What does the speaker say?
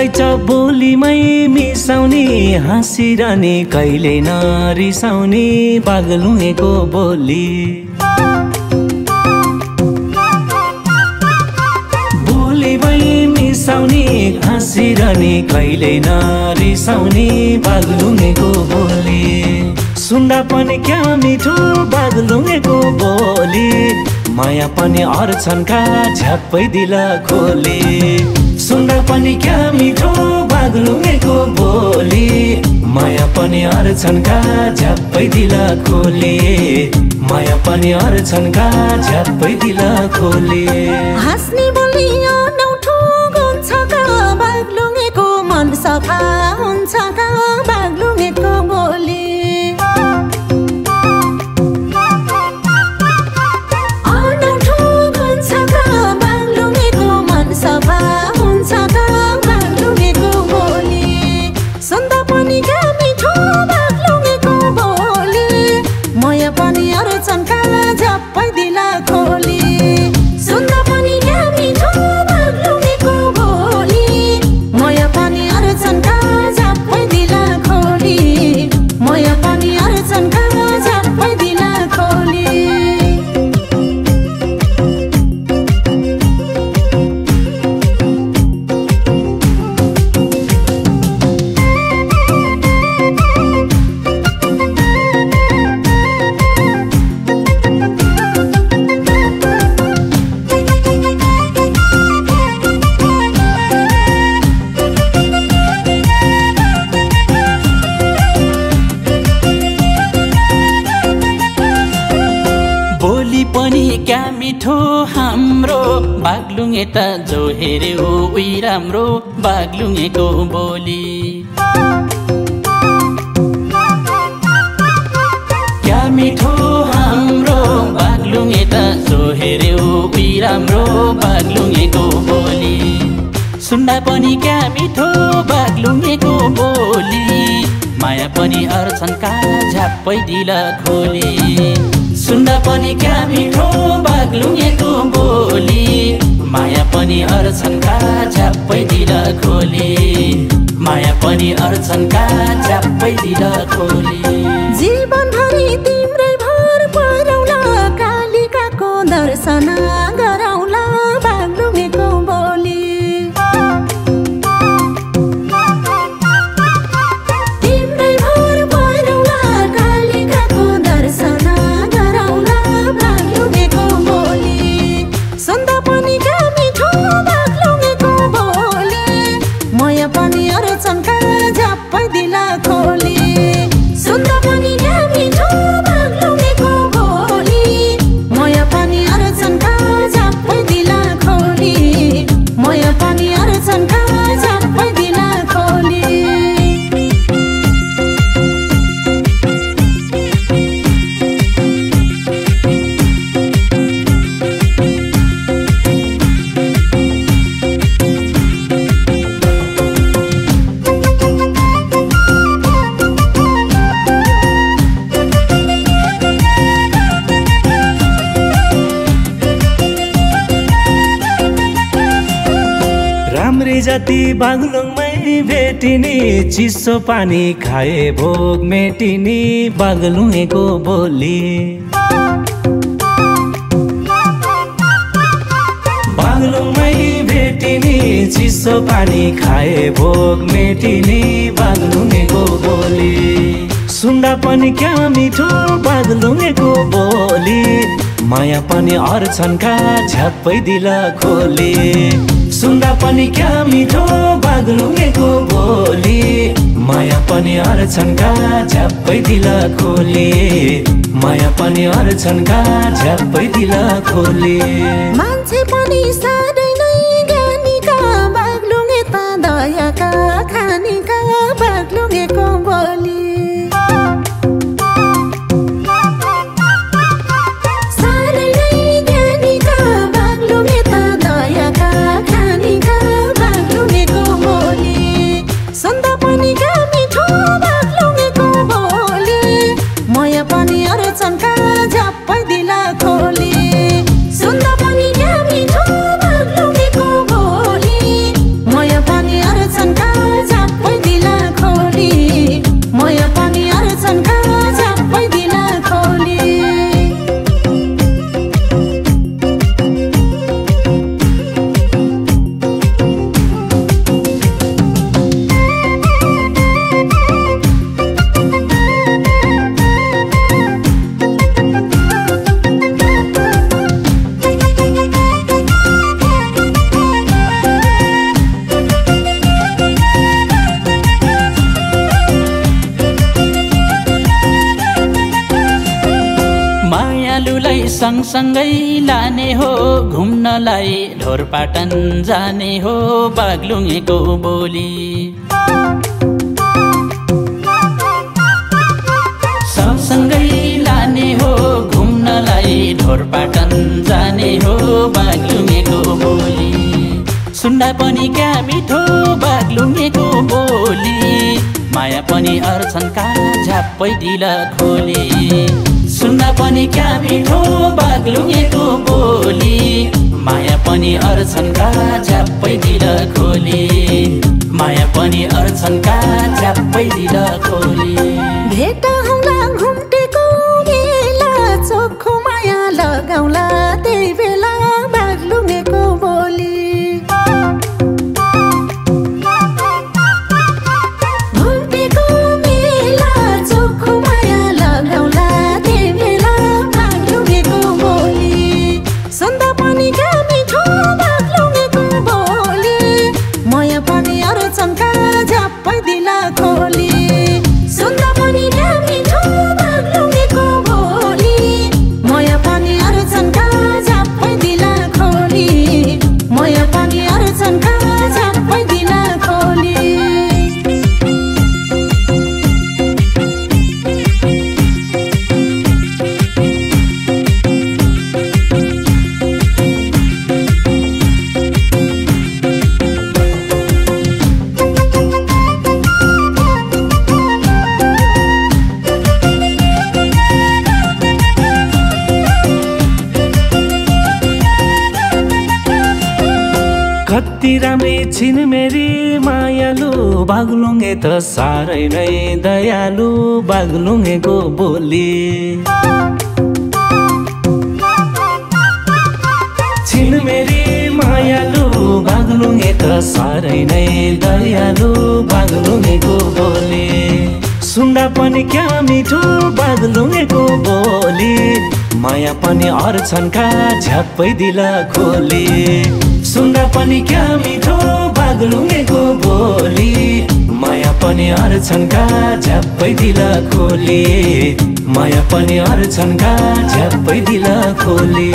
आइच बोलीमै मिसाउने हाँसिरहने कहिले नरिसाउने बागलुङेको बोली बोलीमै मिसाउने हाँसिरहने कहिले नरिसाउने बागलुङेको बोली सुन्दा पनि क्या मिठो बागलुङेको बोली माया पनि अर्छन्का झ्याप्पै दिल खोली सुन्दा पनि क्या मिठो बागलुङेको बोली माया पनि अर्छन्का झ्याप्पै दिल खोली माया पनि अर्छन्का झ्याप्पै दिल खोली हाँस्ने बोली अनौठो हुन्छ का बागलुङेको मन सफा हुन्छ का बागलुङेको बोली अनौठो हुन्छ का बागलुङेको मन सफा सुन्दा पनि क्या मिठो बागलुङेको बोली माया पनि अर्छन्का झ्याप्पै दिल खोली सुन्दा पनि क्या मिठो बागलुङेको बोली माया पनि अर्छन्का झ्याप्पै दिल खोली माया पनि अर्छन्का झ्याप्पै दिल खोली क्या मिठो हाम्रो बागलुङे त जो हेर्यो उही राम्रो बागलुङेको बोली क्या मिठो हाम्रो बागलुङे त जो हेर्यो उही राम्रो बागलुङेको बोली सुन्दा पनि क्या मिठो बागलुङेको बोली माया पनि अर्छन्का झ्याप्पै दिल खोली सुन्दा पनि क्या मिठो बागलुङेको बोली माया पनि अर्छन्का झ्याप्पै दिल खोली माया पनि अर्छन्का झ्याप्पै दिल खोली जीवनभरि तिम्रै भर परौला कालिकाको दर्शन गराउला बागलुङेको बोली जति बागलुङमै भेटिने चिसो पानी खाए भोग मेटिने बागलुङेको बोली बागलुङमै भेटिने चिसो पानी खाए भोग मेटिने बागलुङेको बोली सुन्दा पनि क्या मिठो बागलुङेको बोली माया पनि अर्छन्का झ्याप्पै दिल खोली सुन्दा पनि क्या मिठो बागलुङेको बोली माया पनि अर्छन्का झ्याप्पै दिल खोली माया पनि अर्छन्का झ्याप्पै दिल खोली मान्छे पनि साह्रै नै ज्ञानीका बागलुङे त दयाका सँगसँगै लाने हो घुम्नलाई ढोरपाटन जाने हो बागलुङेको बोली सँगसँगै लाने हो घुम्नलाई ढोरपाटन जाने हो बागलुङेको बोली सुन्दा पनि क्या मिठो बागलुङेको बोली माया पनि अर्छन्का झ्याप्पै दिल खोली सुन्दा पनि क्या मिठो बागलुङेको बोली माया पनि अर्छन्का झ्याप्पै दिल खोली माया पनि अर्छन्का झ्याप्पै दिल खोली भेट हौला घुम्टेको बेला चोखो माया लगाउला त्यही बेला बागलुङेको बोली घुम्टेको बेला चोखो माया लगाउला त्यही बेला बागलुङेको बोली सुन्दा पनि क्या मिठो बागलुङेको बोली माया पनि अर्छन्का झ्याप्पै दिल खोली सुन्दा पनि क्या मिठो बागलुङेको बोली माया पनि अर्छन्का झ्याप्पै दिल खोली माया पनि अर्छन्का झ्याप्पै दिल खोली कति राम्री छिन् मेरी मायालु बागलुङे त साह्रै नै दयालु बागलुङेको बोली छिन् मेरी मायालु बागलुङे त साह्रै नै दयालु बागलुङेको बोली सुन्दा पनि क्या मिठो बागलुङेको बोली माया पनि अर्छन्का झ्याप्पै दिल खोली सुन्दा पनि क्या मिठो बागलुङेको बोली माया पनि अर्छन्का झ्याप्पै दिल खोली माया पनि अर्छन्का झ्याप्पै दिल खोली